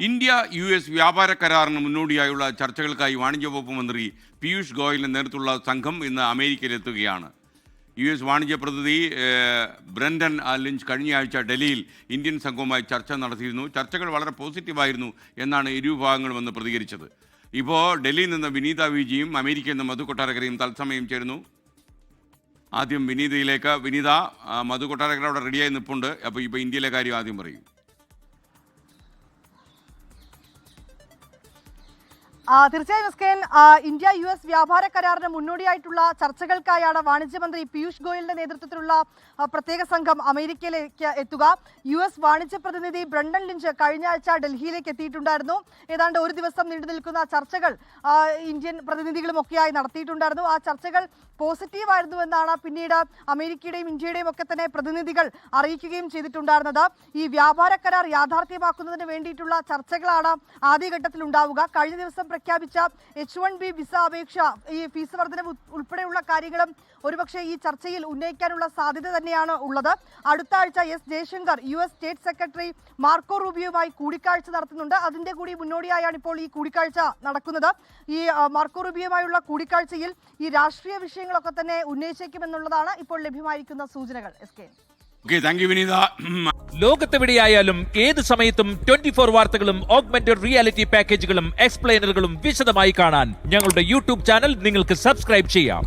India US വ്യാപാര കരാറിന് മുന്നോടിയായുള്ള ചർച്ചകൾക്കായി വാണിജ്യ വകുപ്പ് മന്ത്രി പീയൂഷ് ഗോയലിന്റെ നേതൃത്വത്തിലുള്ള സംഘം ഇന്ന് അമേരിക്കയിലെത്തുകയാണ്. US വാണിജ്യ പ്രതിനിധി ബ്രണ്ടൻ ലിഞ്ച് കഴിഞ്ഞയാഴ്ച ഡൽഹിയിൽ ഇന്ത്യൻ സംഘവുമായി ചർച്ച നടത്തിയിരുന്നു. ചർച്ചകൾ വളരെ പോസിറ്റീവായിരുന്നു എന്നാണ് ഇരുവിഭാഗങ്ങളും വന്ന് പ്രതികരിച്ചത്. ഇപ്പോൾ ഡൽഹിയിൽ നിന്ന് വിനീത വിജിയും അമേരിക്കയിൽ നിന്ന് മധു കൊട്ടാരക്കരയും തത്സമയം ചേരുന്നു. ആദ്യം വിനീതയിലേക്ക്. വിനീത, മധു കൊട്ടാരക്കര അവിടെ റെഡിയായി നിൽപ്പുണ്ട്. അപ്പോൾ ഇപ്പോൾ ഇന്ത്യയിലെ കാര്യം ആദ്യം പറയും. തീർച്ചയായും എസ്കേൻ, ഇന്ത്യ US വ്യാപാര കരാറിന് മുന്നോടിയായിട്ടുള്ള ചർച്ചകൾക്കായാണ് വാണിജ്യമന്ത്രി പീയൂഷ് ഗോയലിന്റെ നേതൃത്വത്തിലുള്ള പ്രത്യേക സംഘം അമേരിക്കയിലേക്ക് എത്തുക. US വാണിജ്യ പ്രതിനിധി ബ്രണ്ടൻ ലിഞ്ച് കഴിഞ്ഞ ആഴ്ച ഡൽഹിയിലേക്ക് എത്തിയിട്ടുണ്ടായിരുന്നു. ഏതാണ്ട് ഒരു ദിവസം നീണ്ടു നിൽക്കുന്ന ചർച്ചകൾ ഇന്ത്യൻ പ്രതിനിധികളും ഒക്കെയായി നടത്തിയിട്ടുണ്ടായിരുന്നു. ആ ചർച്ചകൾ പോസിറ്റീവായിരുന്നു എന്നാണ് പിന്നീട് അമേരിക്കയുടെയും ഇന്ത്യയുടെയും ഒക്കെ തന്നെ പ്രതിനിധികൾ അറിയിക്കുകയും ചെയ്തിട്ടുണ്ടായിരുന്നത്. ഈ വ്യാപാര കരാർ യാഥാർത്ഥ്യമാക്കുന്നതിന് വേണ്ടിയിട്ടുള്ള ചർച്ചകളാണ് ആദ്യഘട്ടത്തിൽ ഉണ്ടാവുക. കഴിഞ്ഞ ദിവസം പ്രഖ്യാപിച്ച H1B വിസ അപേക്ഷ, ഈ ഫീസ് വർധനവ് ഉൾപ്പെടെയുള്ള കാര്യങ്ങളും ഒരുപക്ഷെ ഈ ചർച്ചയിൽ ഉന്നയിക്കാനുള്ള സാധ്യത തന്നെയാണ് ഉള്ളത്. അടുത്ത ആഴ്ച S Jaishankar US state secretary Marco റൂബിയോയുമായി കൂടിക്കാഴ്ച നടത്തുന്നുണ്ട്. അതിന്റെ കൂടി മുന്നോടിയായാണ് ഇപ്പോൾ ഈ കൂടിക്കാഴ്ച നടക്കുന്നത്. ഈ മാർക്കോ റൂബിയോയുമായുള്ള കൂടിക്കാഴ്ചയിൽ ഈ രാഷ്ട്രീയ വിഷയങ്ങളൊക്കെ തന്നെ ഉന്നയിച്ചേക്കുമെന്നുള്ളതാണ് ഇപ്പോൾ ലഭ്യമായിരിക്കുന്ന സൂചനകൾ. ലോകത്തെവിടെയായാലും ഏത് സമയത്തും 24 വാർത്തകളും ഓഗ്മെന്റഡ് റിയാലിറ്റി പാക്കേജുകളും എക്സ്പ്ലെയിനറുകളും വിശദമായി കാണാൻ ഞങ്ങളുടെ YouTube ചാനൽ നിങ്ങൾക്ക് സബ്സ്ക്രൈബ് ചെയ്യാം.